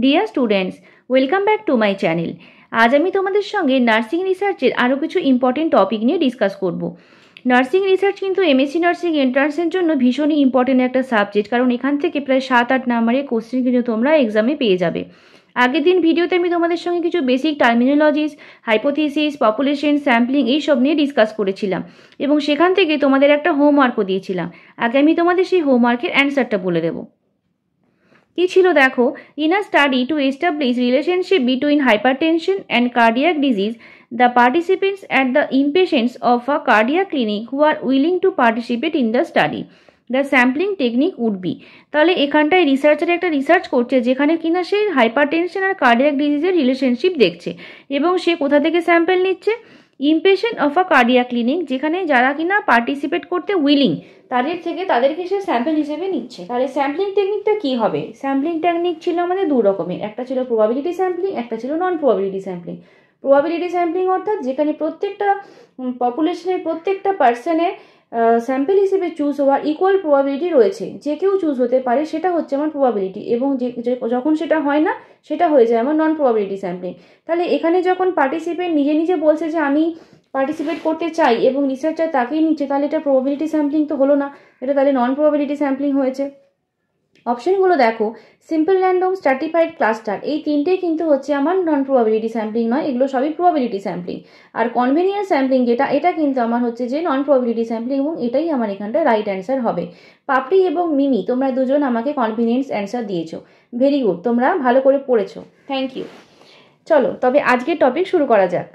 Dear students, welcome back to my channel. আজ আমি তোমাদের সঙ্গে নার্সিং রিসার্চের আরও কিছু ইম্পর্টেন্ট টপিক নিয়ে ডিসকাস করব। নার্সিং রিসার্চ কিন্তু এমএসসি নার্সিং এন্ট্রান্সের জন্য ভীষণই ইম্পর্টেন্ট একটা সাবজেক্ট, কারণ এখান থেকে প্রায় 7-8 নাম্বারের কোশ্চেন কিন্তু তোমরা এক্সামে পেয়ে যাবে। আগের দিন ভিডিওতে আমি তোমাদের সঙ্গে কিছু basic terminologies, hypothesis, population, sampling এইসব নিয়ে ডিসকাস করেছিলাম এবং সেখান থেকে তোমাদের একটা হোমওয়ার্কও দিয়েছিলাম। আগে আমি তোমাদের সেই হোমওয়ার্কের অ্যান্সারটা বলে দেবো। কি ছিল দেখো, in a study to establish relationship between hypertension and cardiac disease, the participants at the impatients of a cardiac clinic who are willing to participate in the study. The sampling technique would be, তাহলে এখানটায় researcher একটা research করছে যেখানে কিনা সে hypertension আর cardiac ডিজিজের relationship দেখছে এবং সে কোথা থেকে স্যাম্পল নিচ্ছে, impatient of a cardiac clinic, যেখানে যারা কিনা পার্টিসিপেট করতে উইলিং তাদেরকে সে স্যাম্পল হিসেবে নিচ্ছে। তাহলে স্যাম্পলিং টেকনিকটা কি হবে? স্যাম্পলিং টেকনিক ছিল আমাদের দু রকমের, একটা ছিল প্রবাবিলিটি স্যাম্পলিং, একটা ছিল নন প্রবাবিলিটি স্যাম্পলিং। প্রবাবিলিটি স্যাম্পলিং অর্থাৎ যেখানে প্রত্যেকটা পপুলেশনের প্রত্যেকটা পার্সনের স্যাম্পল হিসেবে চুজ হওয়ার ইকুয়াল প্রবাবিলিটি রয়েছে, যে কেউ চুজ হতে পারে, সেটা হচ্ছে আমার প্রবাবিলিটি, এবং যখন সেটা হয় না সেটা হয়ে যায় আমার নন প্রবাবিলিটি স্যাম্পলিং। তাহলে এখানে যখন পার্টিসিপেন্ট নিজে নিজে বলছে যে আমি পার্টিসিপেট করতে চাই এবং রিসার্চার তাকেই নিচ্ছে, তাহলে এটা প্রবাবিলিটি স্যাম্পলিং তো হলো না, এটা তাহলে নন প্রবাবিলিটি স্যাম্পলিং হয়েছে। অপশনগুলো দেখো, সিম্পল র্যান্ডম, স্ট্র্যাটিফাইড, ক্লাস্টার, এই তিনটেই কিন্তু হচ্ছে আমার নন প্রবাবিলিটি স্যাম্পলিং নয়, এগুলো সবই প্রবাবিলিটি স্যাম্পলিং। আর কনভেনিয়েন্স স্যাম্পলিং যেটা, এটা কিন্তু আমার হচ্ছে যে নন প্রবাবিলিটি স্যাম্পলিং, এবং এটাই আমার এখানটা রাইট অ্যান্সার হবে। পাপড়ি এবং মিমি, তোমরা দুজন আমাকে কনভেনিয়েন্স অ্যান্সার দিয়েছো, ভেরি গুড, তোমরা ভালো করে পড়েছো, থ্যাংক ইউ। চলো তবে আজকের টপিক শুরু করা যাক।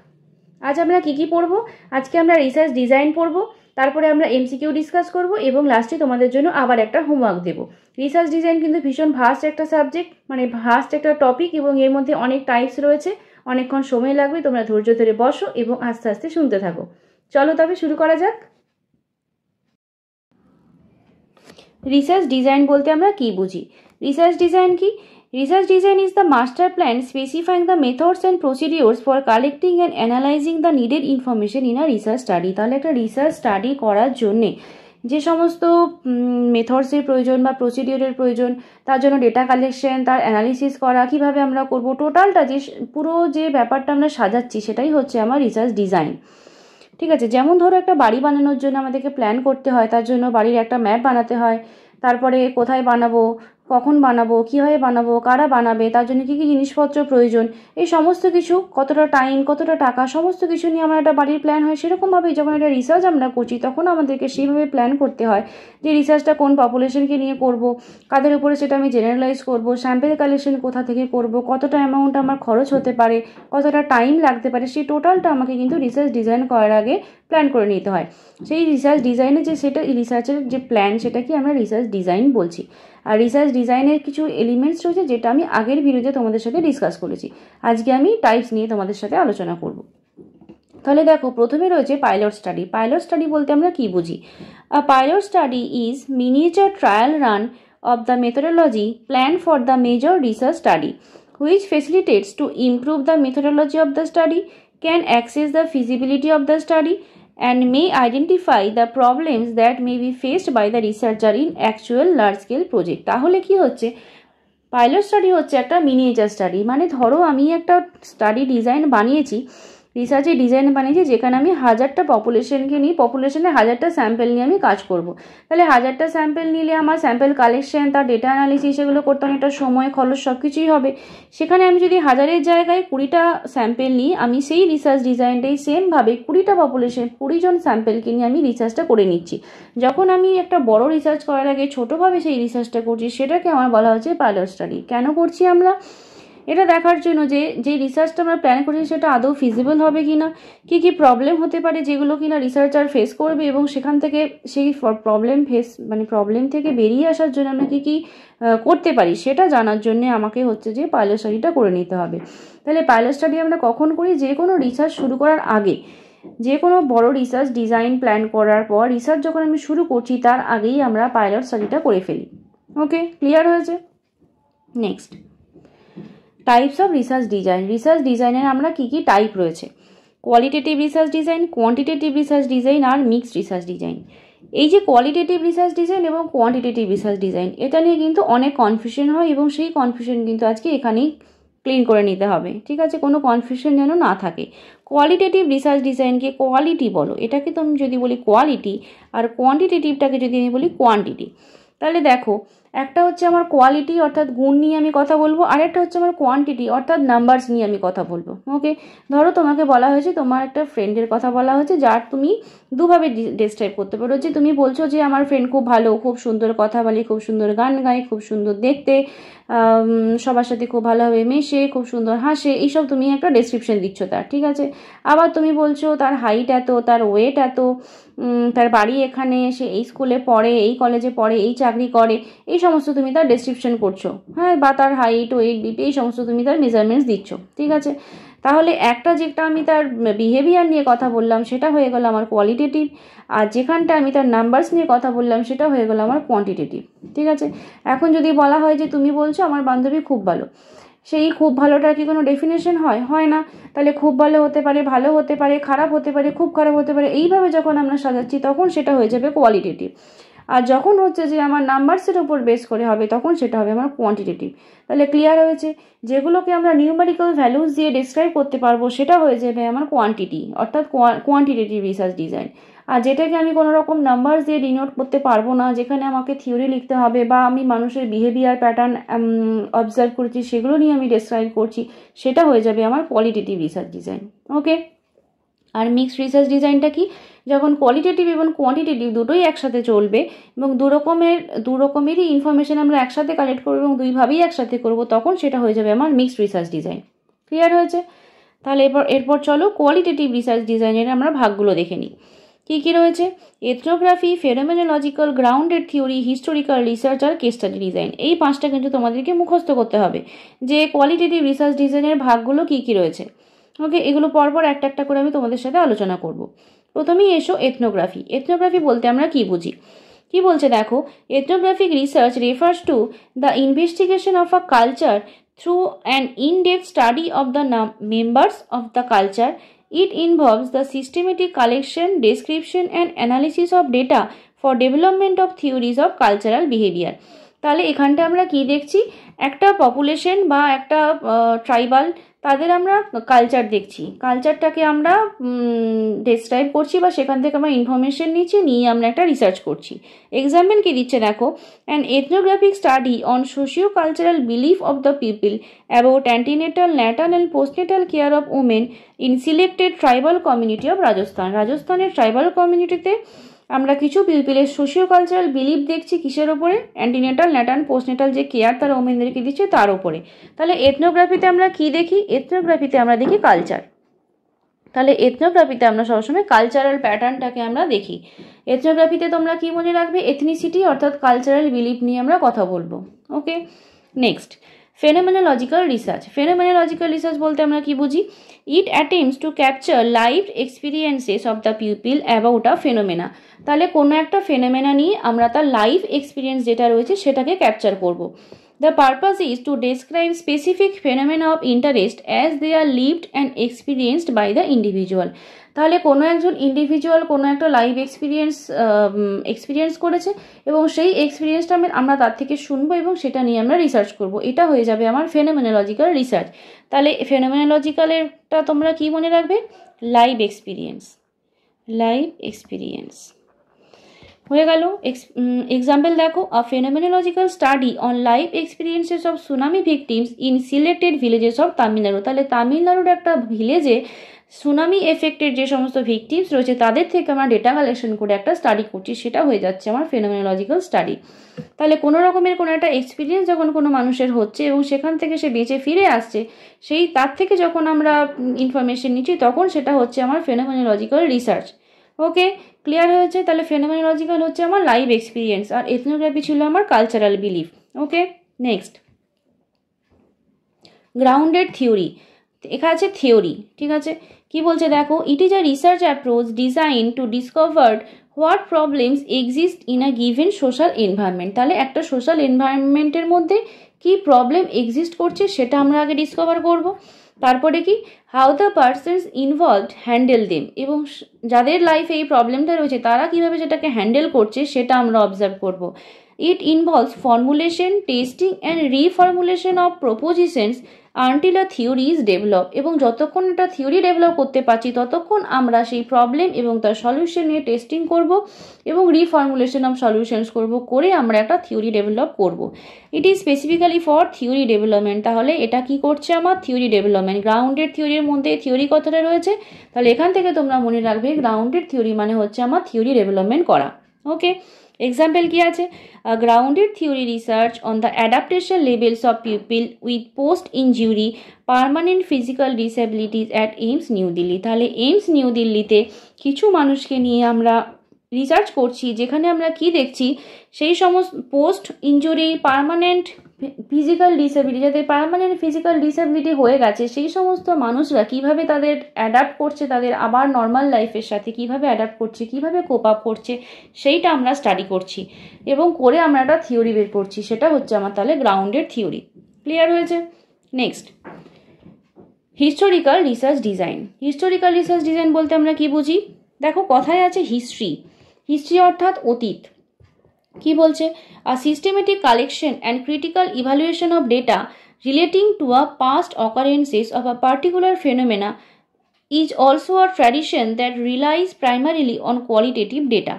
আজ আমরা কি পড়বো? আজকে আমরা রিসার্চ ডিজাইন পড়বো, তারপরে আমরা এমসিকিউ ডিসকাস করব এবং লাস্টে তোমাদের জন্য আবার একটা হোমওয়ার্ক দেবো। রিসার্চ ডিজাইন কিন্তু ভীষণ ভাস্ট একটা সাবজেক্ট, মানে ভাস্ট একটা টপিক, এবং এর মধ্যে অনেক টাইপস রয়েছে, অনেকক্ষণ সময় লাগবে, তোমরা ধৈর্য ধরে বসো এবং আস্তে আস্তে শুনতে থাকো। চলো তবে শুরু করা যাক। রিসার্চ ডিজাইন বলতে আমরা কি বুঝি? রিসার্চ ডিজাইন কি? Research design is the master plan specifying the methods and procedures for collecting and analyzing the needed information in a research study. তাহলে একটা রিসার্চ স্টাডি করার জন্যে যে সমস্ত মেথডসের প্রয়োজন বা প্রসিডিওরের প্রয়োজন, তার জন্য ডেটা কালেকশন, তার অ্যানালিসিস করা, কীভাবে আমরা করব, টোটালটা যে পুরো যে ব্যাপারটা আমরা সাজাচ্ছি সেটাই হচ্ছে আমার রিসার্চ ডিজাইন। ঠিক আছে, যেমন ধরো একটা বাড়ি বানানোর জন্য আমাদেরকে প্ল্যান করতে হয়, তার জন্য বাড়ির একটা ম্যাপ বানাতে হয়, তারপরে কোথায় বানাবো, কখন বানাবো, কীভাবে বানাবো, কারা বানাবে, তার জন্য কী কী জিনিসপত্র প্রয়োজন, এই সমস্ত কিছু, কতটা টাইম, কতটা টাকা, সমস্ত কিছু নিয়ে আমার একটা বাড়ির প্ল্যান হয়। সেরকমভাবেই যখন একটা রিসার্চ আমরা করছি তখন আমাদেরকে সেইভাবে প্ল্যান করতে হয় যে রিসার্চটা কোন পপুলেশনকে নিয়ে করব, কাদের উপরে সেটা আমি জেনারেলাইজ করব, স্যাম্পল কালেকশন কোথা থেকে করব, কতটা অ্যামাউন্ট আমার খরচ হতে পারে, কতটা টাইম লাগতে পারে, সেই টোটালটা আমাকে কিন্তু রিসার্চ ডিজাইন করার আগে প্ল্যান করে নিতে হয়। সেই রিসার্চ ডিজাইনে যে সেটা রিসার্চের যে প্ল্যান, সেটাকে আমরা রিসার্চ ডিজাইন বলছি। আর রিসার্চ ডিজাইনের কিছু এলিমেন্টস রয়েছে যেটা আমি আগের ভিডিওতে তোমাদের সাথে ডিসকাস করেছি। আজকে আমি টাইপস নিয়ে তোমাদের সাথে আলোচনা করব। তাহলে দেখো, প্রথমে রয়েছে পাইলট স্টাডি। পাইলট স্টাডি বলতে আমরা কি বুঝি? আ pilot study is miniature trial run of the methodology planned for the major research study, which facilitates to improve the methodology of the study, can access the feasibility of the study, and may identify the problems that may be faced by the researcher in actual large scale project. তাহলে কি হচ্ছে? Pilot study হচ্ছে একটা miniature study, মানে ধরো আমি একটা study design বানিয়েছি, রিসার্চের ডিজাইন বানিয়েছি, যেখানে আমি 1000টা পপুলেশনকে নিয়ে, পপুলেশনে 1000টা স্যাম্পল নিয়ে আমি কাজ করব। তাহলে 1000টা স্যাম্পল নিলে আমার স্যাম্পল কালেকশন, তার ডেটা অ্যানালিসিস, এগুলো করতে অনেকটা সময়, খরচ, সব কিছুই হবে। সেখানে আমি যদি 1000-এর জায়গায় 20টা স্যাম্পল নিই, আমি সেই রিসার্চ ডিজাইনটাই সেমভাবে 20টা পপুলেশন, 20 জন স্যাম্পলকে নিয়ে আমি রিসার্চটা করে নিচ্ছি। যখন আমি একটা বড় রিসার্চ করার আগে ছোটোভাবে সেই রিসার্চটা করছি, সেটাকে আমার বলা হচ্ছে পাইলট স্টাডি। কেন করছি আমরা? এটা দেখার জন্য যে রিসার্চটা আমরা প্ল্যান করছি সেটা আদৌ ফিজিবল হবে কিনা, কী কী প্রবলেম হতে পারে যেগুলো কিনা রিসার্চার ফেস করবে, এবং সেখান থেকে সেই প্রবলেম থেকে বেরিয়ে আসার জন্য আমরা কী কী করতে পারি সেটা জানার জন্য আমাকে হচ্ছে যে পাইলট স্টাডিটা করে নিতে হবে। তাহলে পাইলট স্টাডি আমরা কখন করি? যে কোনো রিসার্চ শুরু করার আগে, যে কোনো বড় রিসার্চ ডিজাইন প্ল্যান করার পর রিসার্চ যখন আমি শুরু করছি তার আগেই আমরা পাইলট স্টাডিটা করে ফেলি। ওকে, ক্লিয়ার হয়েছে? Next, types of research design. Research ডিজাইনের আমরা কি কি টাইপ রয়েছে? Qualitative research design, quantitative research design আর মিক্সড রিসার্চ ডিজাইন। এই যে কোয়ালিটেটিভ রিসার্চ ডিজাইন এবং কোয়ান্টিটেটিভ রিসার্চ ডিজাইন, এটা নিয়ে কিন্তু অনেক কনফিউশন হয় এবং সেই কনফিউশন কিন্তু আজকে এখানেই ক্লিন করে নিতে হবে, ঠিক আছে? কোনো কনফিউশন যেন না থাকে। কোয়ালিটেটিভ রিসার্চ ডিজাইনকে কোয়ালিটি বলো, এটাকে তো আমি যদি বলি কোয়ালিটি, আর কোয়ান্টিটেটিভটাকে যদি আমি বলি কোয়ান্টিটি। তাহলে দেখো, একটা হচ্ছে আমার কোয়ালিটি অর্থাৎ গুণ নিয়ে আমি কথা বলবো, আর একটা হচ্ছে আমার কোয়ান্টিটি অর্থাৎ নাম্বারস নিয়ে আমি কথা বলবো। ওকে, ধরো তোমাকে বলা হয়েছে, তোমার একটা ফ্রেন্ডের কথা বলা হয়েছে যার তুমি দুভাবে ডেসক্রাইব করতে পারো, যে তুমি বলছো যে আমার ফ্রেন্ড খুব ভালো, খুব সুন্দর কথা বলে, খুব সুন্দর গান গায়, খুব সুন্দর দেখতে, সবার সাথে খুব ভালোভাবে মেশে, খুব সুন্দর হাসে, এইসব তুমি একটা ডেসক্রিপশন দিচ্ছ তার, ঠিক আছে? আবার তুমি বলছো তার হাইট এত, তার ওয়েট এত, তার বাড়ি এখানে, সে এই স্কুলে পড়ে, এই কলেজে পড়ে, এই চাকরি করে, এই সমস্ত তুমি তার ডেসক্রিপশন করছো, হ্যাঁ? বা তার হাইট, ওয়েট, বিপি, এই সমস্ত তুমি তার মেজারমেন্টস দিচ্ছ, ঠিক আছে? তাহলে একটা যেটা আমি তার বিহেভিয়ার নিয়ে কথা বললাম সেটা হয়ে গেল আমার কোয়ালিটেটিভ, আর যেখানটা আমি তার নাম্বারস নিয়ে কথা বললাম সেটা হয়ে গেল আমার কোয়ান্টিটেটিভ, ঠিক আছে? এখন যদি বলা হয় যে তুমি বলছো আমার বান্ধবী খুব ভালো, সেই খুব ভালোটার কি কোনো ডেফিনেশন হয়? হয় না। তাহলে খুব ভালো হতে পারে, ভালো হতে পারে, খারাপ হতে পারে, খুব খারাপ হতে পারে, এইভাবে যখন আমরা সাজাচ্ছি তখন সেটা হয়ে যাবে কোয়ালিটেটিভ। আর যখন হচ্ছে যে আমার নাম্বারসের উপর বেস করে হবে তখন সেটা হবে আমার কোয়ান্টিটেটিভ। তাহলে ক্লিয়ার হয়েছে? যেগুলোকে আমরা নিউমেরিক্যাল ভ্যালুস দিয়ে ডিসক্রাইব করতে পারবো সেটা হয়ে যাবে আমার কোয়ান্টিটি অর্থাৎ কোয়ান্টিটেটিভ রিসার্চ ডিজাইন। আর যেটাকে আমি কোনো রকম নাম্বারস দিয়ে ডিনোট করতে পারবো না, যেখানে আমাকে থিওরি লিখতে হবে বা আমি মানুষের বিহেভিয়ার প্যাটার্ন অবজার্ভ করছি সেগুলো নিয়ে আমি ডিসক্রাইব করছি, সেটা হয়ে যাবে আমার কোয়ালিটেটিভ রিসার্চ ডিজাইন। ওকে, আর মিক্সড রিসার্চ ডিজাইনটা কি? যখন কোয়ালিটেটিভ এবং কোয়ান্টিটেটিভ দুটোই একসাথে চলবে এবং দু রকমেরই ইনফরমেশন আমরা একসাথে কালেক্ট করবো এবং দুইভাবেই একসাথে করব, তখন সেটা হয়ে যাবে আমার মিক্সড রিসার্চ ডিজাইন। ক্লিয়ার হয়েছে? তাহলে এরপর চলো কোয়ালিটেটিভ রিসার্চ ডিজাইনের আমরা ভাগগুলো দেখে নিই। কী কী রয়েছে? Ethnography, phenomenological, grounded theory, historical research আর কেস স্টাডি ডিজাইন। এই পাঁচটা কিন্তু তোমাদেরকে মুখস্থ করতে হবে যে কোয়ালিটেটিভ রিসার্চ ডিজাইনের ভাগগুলো কী কী রয়েছে। ওকে, এগুলো পরপর একটা একটা করে আমি তোমাদের সাথে আলোচনা করব। প্রথমেই এসো এথনোগ্রাফি। এথনোগ্রাফি বলতে আমরা কি বুঝি? কি বলছে দেখো, ethnographic research refers to the investigation of a culture through an in-depth study of the members of the culture. It involves the systematic collection, description and analysis of data for development of theories of cultural behavior. তাহলে এখানটা আমরা কি দেখছি? একটা population বা একটা tribal, তাদের আমরা কালচার দেখছি, কালচারটাকে আমরা ডেসক্রাইব করছি বা সেখান থেকে আমরা ইনফরমেশন নিচ্ছি, নিয়ে আমরা একটা রিসার্চ করছি। এক্সাম্পল কি দিচ্ছে দেখো, an ethnographic study on socio cultural belief of the people about antenatal, natal and postnatal care of women in selected tribal community of Rajasthan. রাজস্থানের ট্রাইবাল কমিউনিটিতে আমরা কিছু পিপলের সোশিও কালচারাল বিলিফ দেখছি, কিসের ওপরে? অ্যান্টিনেটাল, ন্যাটাল, পোস্টনেটাল যে কেয়ার তারা ওমেনদেরকে দিচ্ছে তার ওপরে। তাহলে এথনোগ্রাফিতে আমরা কি দেখি? এথনোগ্রাফিতে আমরা দেখি কালচার। তাহলে এথনোগ্রাফিতে আমরা সবসময় কালচারাল প্যাটার্নটাকে আমরা দেখি। এথনোগ্রাফিতে তোমরা কি মনে রাখবে? এথনিসিটি অর্থাৎ কালচারাল বিলিফ নিয়ে আমরা কথা বলবো। Okay, next phenomenological research. Phenomenological research বলতে আমরা কি বুঝি? It attempts to capture live experiences of the people about a phenomena. তাহলে কোনো একটা ফেনোমেনা নিয়ে আমরা তার লাইভ এক্সপিরিয়েন্স যেটা রয়েছে সেটাকে ক্যাপচার করব। The purpose is to describe specific phenomena of interest as they are lived and experienced by the individual. তাহলে কোনো একজন ইন্ডিভিজুয়াল কোনো একটা লাইভ এক্সপিরিয়েন্স করেছে এবং সেই এক্সপিরিয়েন্সটা আমরা তার থেকে শুনবো এবং সেটা নিয়ে আমরা রিসার্চ করব, এটা হয়ে যাবে আমার ফেনোমেনোলজিক্যাল রিসার্চ। তাহলে ফেনোমেনোলজিক্যালেরটা তোমরা কি মনে রাখবে? Live experience. লাইভ এক্সপিরিয়েন্স হয়ে গেল। এক্সাম্পল দেখো, a phenomenological study on life experiences of tsunami victims in selected villages of Tamil Nadu. তাহলে তামিলনাড়ুর একটা ভিলেজে সুনামি এফেক্টেড যে সমস্ত ভিকটিমস রয়েছে তাদের থেকে আমরা ডেটা কালেকশন করে একটা স্টাডি করছি, সেটা হয়ে যাচ্ছে আমার ফেনোমেনোলজিক্যাল স্টাডি। তাহলে কোনো রকমের কোনো একটা এক্সপিরিয়েন্স যখন কোনো মানুষের হচ্ছে এবং সেখান থেকে সে বেঁচে ফিরে আসছে, সেই তার থেকে যখন আমরা ইনফরমেশন নিচ্ছি তখন সেটা হচ্ছে আমার ফেনোমেনোলজিক্যাল রিসার্চ। ওকে, ক্লিয়ার হয়েছে? তাহলে ফেনোমেনোলজিক্যাল হচ্ছে আমার লাইভ এক্সপিরিয়েন্স আর এথনোগ্রাফি ছিল আমার কালচারাল বিলিফ। ওকে, নেক্সট গ্রাউন্ডেড থিওরি। এখানে আছে থিওরি, ঠিক আছে? কি বলছে দেখো, it is a research approach design to discover what problems exist in a given social environment. তাহলে একটা সোশ্যাল এনভায়রনমেন্টের মধ্যে কি প্রবলেম এক্সিস্ট করছে সেটা আমরা আগে ডিসকভার করব। তারপরে কি, how the persons involved handle them, এবং যাদের লাইফে এই প্রবলেমটা রয়েছে তারা কিভাবে সেটাকে হ্যান্ডেল করছে সেটা আমরা অবজার্ভ করব। It involves formulation, testing and reformulation of propositions until a theory is develop, এবং যতক্ষণ একটা থিওরি ডেভেলপ করতে পারছি ততক্ষণ আমরা সেই প্রবলেম এবং তার সলিউশন নিয়ে টেস্টিং করব এবং রিফর্মুলেশন অফ সলিউশনস করব, করে আমরা একটা থিওরি ডেভেলপ করব। It is specifically for theory development, তাহলে এটা কি করছে আমার থিওরি ডেভেলপমেন্ট। গ্রাউন্ডেড থিওরির মধ্যে থিওরি কথাটা রয়েছে, তাহলে এখান থেকে তোমরা মনে রাখবে গ্রাউন্ডেড থিওরি মানে হচ্ছে আমার থিওরি ডেভেলপমেন্ট করা। ওকে, এক্সাম্পল কি আছে, a grounded theory research on the adaptation levels of people with post-injury permanent physical disabilities at AIIMS new Delhi. তাহলে এইমস নিউ দিল্লিতে কিছু মানুষকে নিয়ে আমরা রিসার্চ করছি, যেখানে আমরা কি দেখছি, সেই সমস্ত post injury permanent physical disability, যাদের পার্মানেন্ট ফিজিক্যাল ডিসেবিলিটি হয়ে গেছে, সেই সমস্ত মানুষরা কিভাবে তাদের অ্যাডাপ্ট করছে, তাদের আবার নর্মাল লাইফের সাথে কিভাবে অ্যাডাপ্ট করছে, কিভাবে কোপ আপ করছে, সেইটা আমরা স্টাডি করছি এবং করে আমরা একটা থিওরি বের করছি, সেটা হচ্ছে আমার তাহলে গ্রাউন্ডেড থিওরি। ক্লিয়ার হয়েছে? Next, historical research design. Historical research design বলতে আমরা কি বুঝি? দেখো, কথায় আছে হিস্ট্রি, হিস্ট্রি অর্থাৎ অতীত। কি বলছে? A systematic collection and critical evaluation of data relating to a past occurrences of a particular phenomena is also a tradition that relies primarily on qualitative data.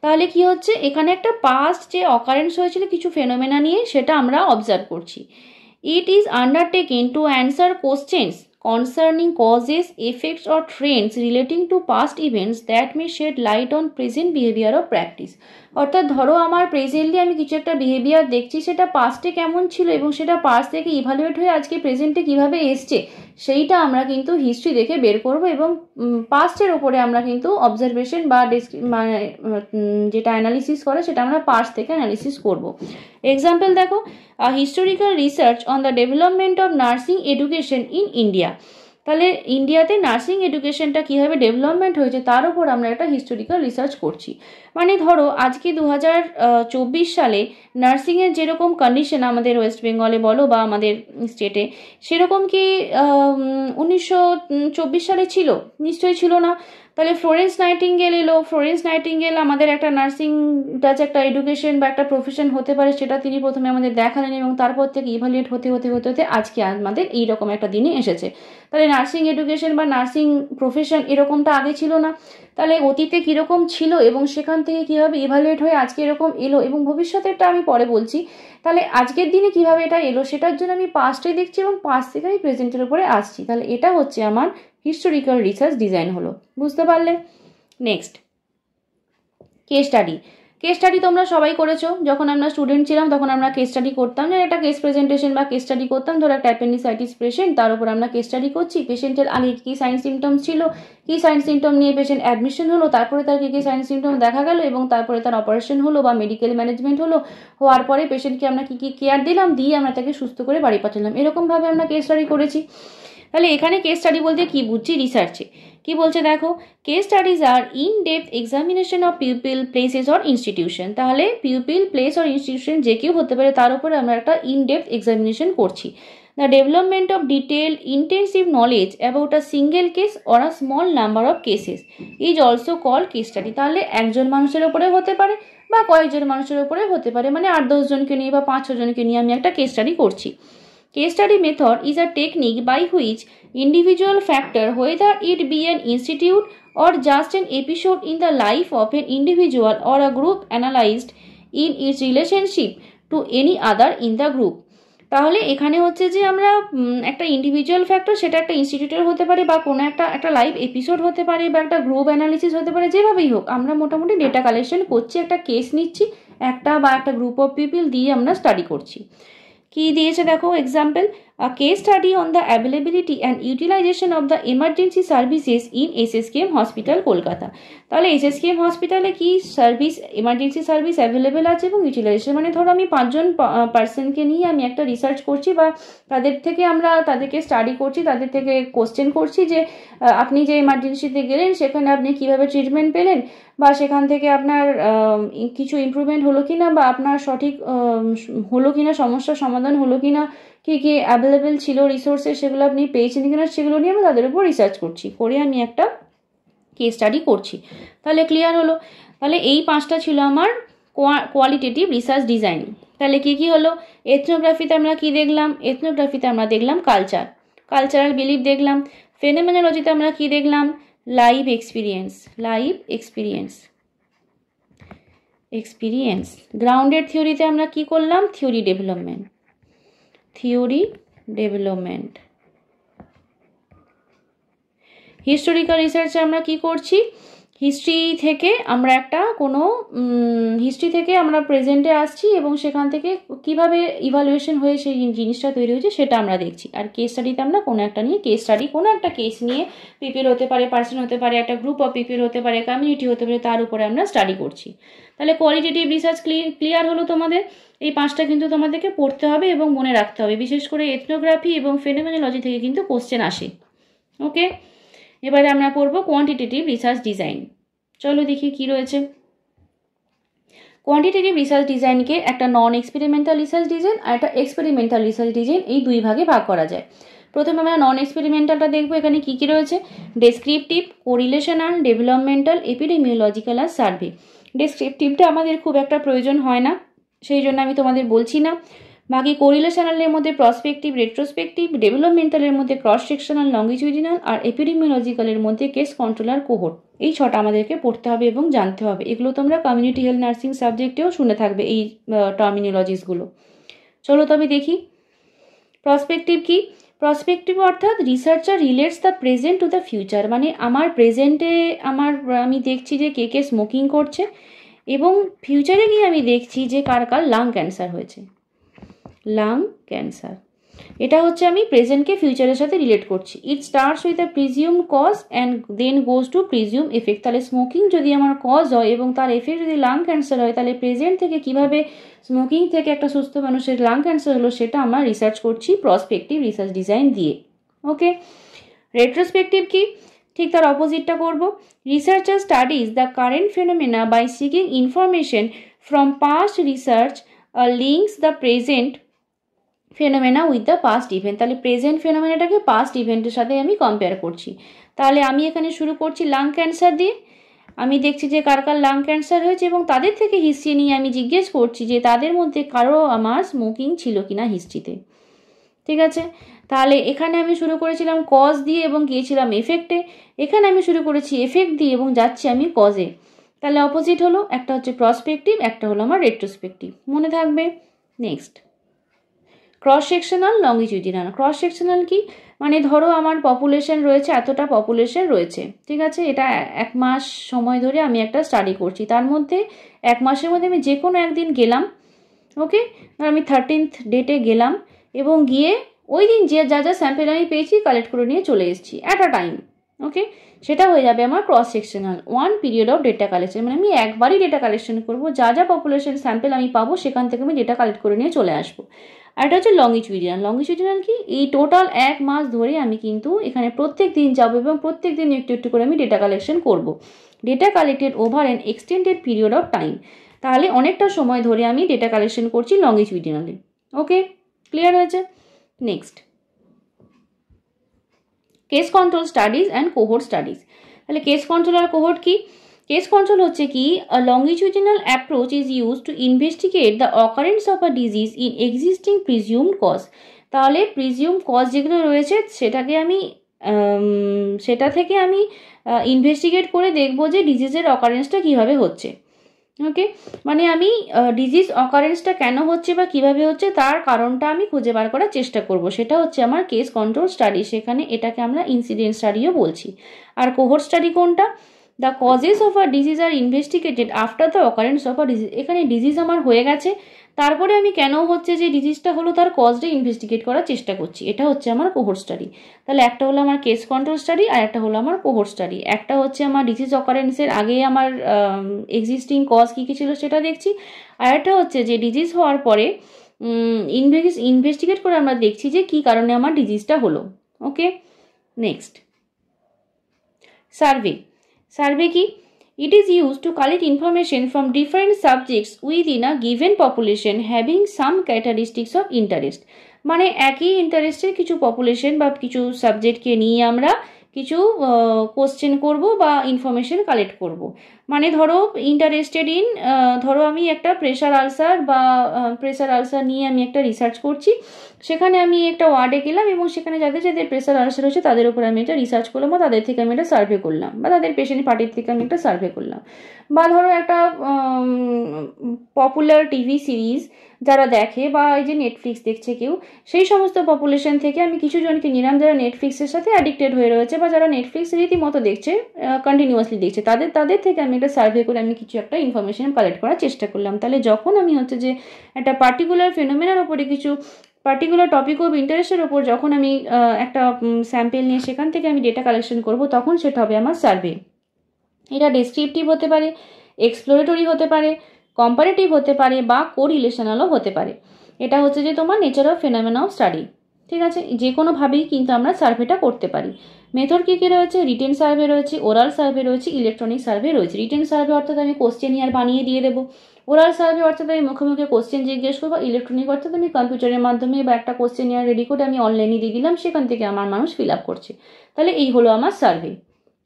তাহলে কি হচ্ছে, এখানে একটা পাস্ট যে অকারেন্স হয়েছিল কিছু ফেনোমেনা নিয়ে, সেটা আমরা অবজার্ভ করছি। It is undertaken to answer questions concerning causes, effects or trends relating to past events that may shed light on present behavior or practice। অর্থাৎ ধরো আমার প্রেজেন্টলি আমি কিছু একটা বিহেভিয়ার দেখছি, সেটা পাস্টে কেমন ছিল এবং সেটা পাস্ট থেকে ইভালুয়েট হয়ে আজকে প্রেজেন্টে কিভাবে এসছে, সেইটা আমরা কিন্তু হিস্ট্রি দেখে বের করব এবং পাস্টের ওপরে আমরা কিন্তু অবজারভেশন বা মানে যেটা অ্যানালিসিস করে সেটা আমরা পাস্ট থেকে অ্যানালিসিস করব। এক্সাম্পল দেখো, historical research on the development of nursing education in India. তাহলে ইন্ডিয়াতে নার্সিং এডুকেশনটা কীভাবে ডেভেলপমেন্ট হয়েছে তার উপর আমরা একটা হিস্টোরিক্যাল রিসার্চ করছি। মানে ধরো আজকে 2024 সালে নার্সিংয়ের যেরকম কন্ডিশন আমাদের ওয়েস্ট বেঙ্গলে বলো বা আমাদের স্টেটে, সেরকম কি 1924 সালে ছিল? নিশ্চয়ই ছিল না। তাহলে ফ্লোরেন্স নাইটিঙ্গেল এলো, ফ্লোরেন্স নাইটিঙ্গেল আমাদের একটা নার্সিং যে একটা এডুকেশন বা একটা প্রফেশন হতে পারে সেটা তিনি প্রথমে আমাদের দেখালেন এবং তারপর থেকে ইভালুয়েট হতে হতে হতে হতে আজকে আমাদের এইরকম একটা দিনে এসেছে। তাহলে নার্সিং এডুকেশন বা নার্সিং প্রফেশন এরকমটা আগে ছিল না। তাহলে অতীতে কীরকম ছিল এবং সেখান থেকে কীভাবে ইভালুয়েট হয়ে আজকে এরকম এলো এবং ভবিষ্যতেরটা আমি পরে বলছি। তাহলে আজকের দিনে কীভাবে এটা এলো সেটার জন্য আমি পাস্টে দেখছি এবং পাস্ট থেকে আমি প্রেজেন্টের উপরে আসছি। তাহলে এটা হচ্ছে আমার হিস্টোরিক্যাল রিসার্চ ডিজাইন হলো। বুঝতে পারলে? Next, case study. Case study তোমরা সবাই করেছো, যখন আমরা স্টুডেন্ট ছিলাম তখন আমরা কেস স্টাডি করতাম, না একটা কেস প্রেজেন্টেশন বা কেস স্টাডি করতাম। ধরো একটা অ্যাপেন্ডিসাইটিস পেশেন্ট, তার উপর আমরা কেস স্টাডি করছি। পেশেন্টের আগে কী সাইন সিমটমস ছিল, কী সাইন সিমটম নিয়ে পেশেন্ট অ্যাডমিশন হলো, তারপরে তার কী সাইন সিমটম দেখা গেল এবং তারপরে তার অপারেশন হলো বা মেডিকেল ম্যানেজমেন্ট হলো, হওয়ার পরে পেশেন্টকে আমরা কী কেয়ার দিলাম, দিয়ে আমরা তাকে সুস্থ করে বাড়ি পাঠালাম। এরকমভাবে আমরা কেস স্টাডি করেছি। তাহলে এখানে কেস স্টাডি বলতে কি বুঝছি রিসার্চে? কি বলছে দেখো, case studies are in depth examination of pupil, places or institution. তাহলে পিউপিল, প্লেস অর ইনস্টিটিউশন যে কেউ হতে পারে, তার উপরে আমরা একটা ইন ডেপথ এক্সামিনেশন করছি। The development of detail intensive knowledge about a single case or a small number of cases is also called case study. তাহলে একজন মানুষের ওপরে হতে পারে বা কয়েকজন মানুষের ওপরে হতে পারে, মানে 8-10 জনকে নিয়ে বা 5-6 জনকে নিয়ে আমি একটা কেস স্টাডি করছি। Case study method is a technique by which individual factor, whether it be an institute or just an episode in the life of an individual or a group, analyzed in its relationship to any other in the group। তাহলে এখানে হচ্ছে যে আমরা একটা individual factor, সেটা একটা ইনস্টিটিউটের হতে পারে বা কোনো একটা লাইভ এপিসোড হতে পারে বা একটা গ্রুপ অ্যানালিসিস হতে পারে, যেভাবেই হোক আমরা মোটামুটি ডেটা কালেকশন করছি, একটা কেস নিচ্ছি, একটা বা একটা গ্রুপ অফ পিপল দিয়ে আমরা স্টাডি করছি। কি দিয়েছে দেখো example, a case study on the availability and utilization of the emergency services in SSKM hospital Kolkata. তাহলে এসএসকেএম হসপিটালে কি সার্ভিস, এমার্জেন্সি সার্ভিস অ্যাভেলেবেল আছে এবং ইউটিলাইজেশন, মানে ধরো আমি 5 জন পার্সনকে নিয়ে আমি একটা রিসার্চ করছি বা তাদের থেকে আমরা তাদেরকে স্টাডি করছি, তাদের থেকে কোশ্চেন করছি যে আপনি যে এমার্জেন্সিতে গেলেন সেখানে আপনি কিভাবে ট্রিটমেন্ট পেলেন বা সেখান থেকে আপনার কিছু ইমপ্রুভমেন্ট হলো কি না বা আপনার সঠিক হলো কি না, সমস্যার সমাধান হলো কি না, কী কী অ্যাভেলেবেল ছিল রিসোর্সেস সেগুলো আপনি পেয়েছেন কিনা সেগুলো নিয়ে আমি তাদের উপর রিসার্চ করছি, করে আমি একটা কেস স্টাডি করছি। তাহলে ক্লিয়ার হলো। তাহলে এই 5টা ছিল আমার কোয়ালিটেটিভ রিসার্চ ডিজাইন। তাহলে কী কী হলো? এথনোগ্রাফিতে আমরা কী দেখলাম? এথনোগ্রাফিতে আমরা দেখলাম কালচার, কালচারাল বিলিফ দেখলাম। ফেনোমেনোলজিতে আমরা কী দেখলাম? Live experience, live experience. Grounded থিওরিতে আমরা কি করলাম? Theory development, theory development. Historical রিসার্চে আমরা কি করছি? হিস্ট্রি থেকে আমরা হিস্ট্রি থেকে আমরা প্রেজেন্টে আসছি এবং সেখান থেকে কিভাবে ইভালুয়েশন হয়ে সেই জিনিসটা তৈরি হয়েছে সেটা আমরা দেখছি। আর কেস স্টাডিতে আমরা কোনো একটা কেস নিয়ে পিপিএল হতে পারে, পার্সন হতে পারে, একটা গ্রুপ অফ পিপিএল হতে পারে, কমিউনিটি হতে পারে, তার উপরে আমরা স্টাডি করছি। তাহলে কোয়ালিটেটিভ রিসার্চ ক্লিয়ার হলো তোমাদের। এই 5টা কিন্তু তোমাদেরকে পড়তে হবে এবং মনে রাখতে হবে, বিশেষ করে এথনোগ্রাফি এবং ফেনোমেনোলজি থেকে কিন্তু কোশ্চেন আসে। ওকে, এবারে আমরা পড়বো কোয়ান্টিটেটিভ রিসার্চ ডিজাইন। চলো দেখি কি রয়েছে। কোয়ান্টিটেটিভ রিসার্চ ডিজাইনকে একটা নন এক্সপেরিমেন্টাল রিসার্চ ডিজাইন আর একটা এক্সপেরিমেন্টাল রিসার্চ ডিজাইন, এই 2 ভাগে ভাগ করা যায়। প্রথমে আমরা নন এক্সপেরিমেন্টালটা দেখবো। এখানে কি কি রয়েছে? ডেসক্রিপটিভ, কোরিলেশনাল, ডেভেলপমেন্টাল, এপিডেমিওলজিক্যাল আর সার্ভে। ডেসক্রিপটিভটা আমাদের খুব একটা প্রয়োজন হয় না, সেই জন্য আমি তোমাদের বলছি না। বাকি কোরিলেশনালের মধ্যে প্রসপেক্টিভ, রেট্রোস্পেক্টিভ, ডেভেলপমেন্টালের মধ্যে ক্রস সেকশনাল, লঙ্গিটিউডিনাল আর এপিডেমিওলজিক্যালের মধ্যে কেস কন্ট্রোলার কোহোর্ট। এই 6টা আমাদেরকে পড়তে হবে এবং জানতে হবে। এগুলো তোমরা কমিউনিটি হেলথ নার্সিং সাবজেক্টেও শুনে থাকবে এই টার্মিনোলজিসগুলো। চলো তবে দেখি প্রসপেক্টিভ কি। প্রসপেক্টিভ অর্থাৎ researcher relates the present to the future, মানে আমার প্রেজেন্টে আমি দেখছি যে কে স্মোকিং করছে এবং ফিউচারে গিয়ে আমি দেখছি যে কার লাং ক্যান্সার হয়েছে, লাং ক্যান্সার। এটা হচ্ছে আমি প্রেজেন্টকে ফিউচারের সাথে রিলেট করছি। It starts with a presume cause and then goes to presume effect. তাহলে স্মোকিং যদি আমার কজ হয় এবং তার এফেক্ট যদি লাং ক্যান্সার হয়, তাহলে প্রেজেন্ট থেকে কিভাবে স্মোকিং থেকে একটা সুস্থ মানুষের লাং ক্যান্সার হলো সেটা আমরা রিসার্চ করছি প্রসপেক্টিভ রিসার্চ ডিজাইন দিয়ে। ওকে, রেট্রোস্পেক্টিভ কি? ঠিক তার অপোজিটটা করব। Researcher studies the current phenomena by seeking information from past research links the present phenomena with the past event. তাহলে প্রেজেন্ট ফেনোমেনাটাকে পাস্ট ইভেন্টের সাথে আমি কম্পেয়ার করছি। তাহলে আমি এখানে শুরু করছি লাং ক্যান্সার দিয়ে। আমি দেখছি যে কার লাং ক্যান্সার হয়েছে এবং তাদের থেকে হিস্ট্রি নিয়ে আমি জিজ্ঞেস করছি যে তাদের মধ্যে কারো আমার স্মোকিং ছিল কিনা হিস্ট্রিতে। ঠিক আছে, তাহলে এখানে আমি শুরু করেছিলাম কজ দিয়ে এবং গিয়েছিলাম এফেক্টে। এখানে আমি শুরু করেছি এফেক্ট দিয়ে এবং যাচ্ছি আমি কজে। তাহলে অপোজিট হলো, একটা হচ্ছে প্রসপেক্টিভ, একটা হলো আমার রেট্রোস্পেক্টিভ, মনে থাকবে। Next cross sectional, longitudinal. Cross sectional কি? মানে ধরো আমার পপুলেশন রয়েছে, এতটা পপুলেশন রয়েছে, ঠিক আছে, এটা 1 মাস সময় ধরে আমি একটা স্টাডি করছি। তার মধ্যে 1 মাসের মধ্যে আমি যে কোনো একদিন গেলাম, ওকে, আমি 13th ডেটে গেলাম এবং গিয়ে ওই দিন যে যা স্যাম্পেল আমি পেয়েছি কালেক্ট করে নিয়ে চলে এসেছি অ্যাট আ টাইম। ওকে, সেটা হয়ে যাবে আমার cross sectional, 1 period of data collection. মানে আমি একবারই ডেটা কালেকশন করবো, যা পপুলেশন স্যাম্পেল আমি পাবো সেখান থেকে আমি ডেটা কালেক্ট করে নিয়ে চলে আসবো। আর এটা হচ্ছে লঙ্গিটিউডিনাল। লঙ্গিটিউডিনাল কি? এই টোটাল 1 মাস ধরে আমি কিন্তু এখানে প্রত্যেক দিন যাবো এবং প্রত্যেক দিন একটু একটু করে আমি ডেটা কালেকশন করব। Data collected over an extended period of time. তাহলে অনেকটা সময় ধরে আমি ডেটা কালেকশন করছি লঙ্গিটিউডিনালি। ওকে, ক্লিয়ার হয়েছে? Next case control studies and cohort studies. তাহলে কেস কন্ট্রোল আর কোহোর্ট কি? কেস কন্ট্রোল হচ্ছে কি? A longitudinal approach is use to investigate the occurrence of a disease in existing presumed cause. তাহলে presume cause যেগুলো রয়েছে সেটা থেকে আমি ইনভেস্টিগেট করে দেখবো যে ডিজিজের অকারেন্সটা কীভাবে হচ্ছে। ওকে, মানে আমি ডিজিজ অকারেন্সটা কেন হচ্ছে বা কিভাবে হচ্ছে তার কারণটা আমি খুঁজে বার করার চেষ্টা করব, সেটা হচ্ছে আমার কেস কন্ট্রোল স্টাডি। সেখানে এটাকে আমরা ইনসিডেন্ট স্টাডিও বলছি। আর কোহোর্ট স্টাডি কোনটা? The causes of a disease are investigated after the occurrence of a disease. এখানে ডিজিজ আমার হয়ে গেছে, তারপরে আমি কেন হচ্ছে যে ডিজিজটা হলো তার কজটা ইনভেস্টিগেট করার চেষ্টা করছি, এটা হচ্ছে আমার কোহোর্ট স্টাডি। তাহলে একটা হলো আমার কেস কন্ট্রোল স্টাডি আর একটা হলো আমার কোহোর্ট স্টাডি। একটা হচ্ছে আমার ডিজিজ অকারেন্সের আগে আমার এক্সিস্টিং কজ কী কী ছিল সেটা দেখছি, আর একটা হচ্ছে যে ডিজিজ হওয়ার পরে ইনভেস্টিগেট করে আমরা দেখছি যে কী কারণে আমার ডিজিজটা হলো। ওকে, নেক্সট সার্ভে। সার্ভে কি? It is used to collect information from different subjects within a given population having some characteristics of interest. মানে একই ইন্টারেস্টের কিছু পপুলেশন বা কিছু সাবজেক্টকে নিয়ে আমরা কিছু কোশ্চেন করব বা ইনফরমেশন কালেক্ট করব। মানে ধরো ইন্টারেস্টেড ইন, ধরো আমি একটা প্রেশার আলসার নিয়ে আমি একটা রিসার্চ করছি, সেখানে আমি একটা ওয়ার্ডে গেলাম এবং সেখানে যাদের যাদের প্রেশার আলসার হচ্ছে তাদের উপর আমি একটা রিসার্চ করলাম বা তাদের থেকে আমি একটা সার্ভে করলাম বা তাদের পেশেন্ট পার্টির থেকে আমি একটা সার্ভে করলাম। বা ধরো একটা পপুলার টিভি সিরিজ যারা দেখে বা এই যে নেটফ্লিক্স দেখছে কেউ, সেই সমস্ত পপুলেশন থেকে আমি কিছু জনকে নিলাম যারা নেটফ্লিক্সের সাথে অ্যাডিক্টেড হয়ে রয়েছে বা যারা নেটফ্লিক্স রীতিমতো দেখছে, কন্টিনিউয়াসলি দেখছে, তাদের থেকে আমি একটা সার্ভে করে আমি কিছু একটা ইনফরমেশন কালেক্ট করার চেষ্টা করলাম। তাহলে যখন আমি হচ্ছে যে একটা পার্টিকুলার ফেনোমেনার ওপরে কিছু পার্টিকুলার টপিক অফ ইন্টারেস্টের ওপর যখন আমি একটা স্যাম্পেল নিয়ে সেখান থেকে আমি ডেটা কালেকশন করব, তখন সেটা হবে আমার সার্ভে। এটা ডেসক্রিপটিভ হতে পারে, এক্সপ্লোরেটরি হতে পারে, কম্পারেটিভ হতে পারে বা কোরিলেশনালও হতে পারে। এটা হচ্ছে যে তোমার nature of phenomena of study. ঠিক আছে, যে কোনোভাবেই কিন্তু আমরা সার্ভেটা করতে পারি। মেথড কী কী রয়েছে? রিটেন সার্ভে রয়েছে, ওরাল সার্ভে রয়েছে, ইলেকট্রনিক সার্ভে রয়েছে। রিটেন সার্ভে অর্থাৎ আমি কোশ্চেনিয়ার বানিয়ে দিয়ে দেবো। ওরাল সার্ভে অর্থাৎ আমি মুখে মুখে কোশ্চেন জিজ্ঞেস করবো। ইলেকট্রনিক অর্থাৎ আমি কম্পিউটারের মাধ্যমে বা একটা কোশ্চেনিয়ার রেডি করে আমি অনলাইনে দিয়ে দিলাম, সেখান থেকে আমার মানুষ ফিল আপ করছে। তাহলে এই হলো আমার সার্ভে।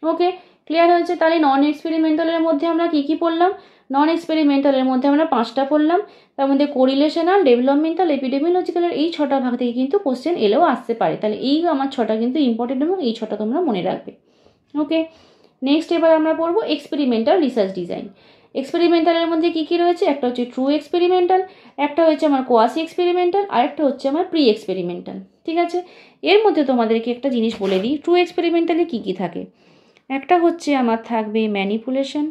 ওকে, ক্লিয়ার হয়েছে? তাহলে নন এক্সপেরিমেন্টালের মধ্যে আমরা কী কী পড়লাম? নন এক্সপেরিমেন্টালের মধ্যে আমরা 5টা পড়লাম। তার মধ্যে কোরিলেশনাল, ডেভেলপমেন্টাল, এপিডেমিওলজিক্যালের এই 6টা ভাগ থেকে কিন্তু কোশ্চেন এলেও আসতে পারে। তাহলে এই আমার 6টা কিন্তু ইম্পর্টেন্ট এবং এই 6টা তোমরা মনে রাখবে। ওকে, নেক্সট এবার আমরা পড়বো এক্সপেরিমেন্টাল রিসার্চ ডিজাইন। এক্সপেরিমেন্টালের মধ্যে কী কী রয়েছে? একটা হচ্ছে ট্রু এক্সপেরিমেন্টাল, একটা হচ্ছে আমার কোয়াসি এক্সপেরিমেন্টাল, আর একটা হচ্ছে আমার প্রি এক্সপেরিমেন্টাল। ঠিক আছে, এর মধ্যে তোমাদেরকে একটা জিনিস বলে দিই, ট্রু এক্সপেরিমেন্টালে কী কী থাকে। একটা হচ্ছে আমার থাকবে ম্যানিপুলেশন,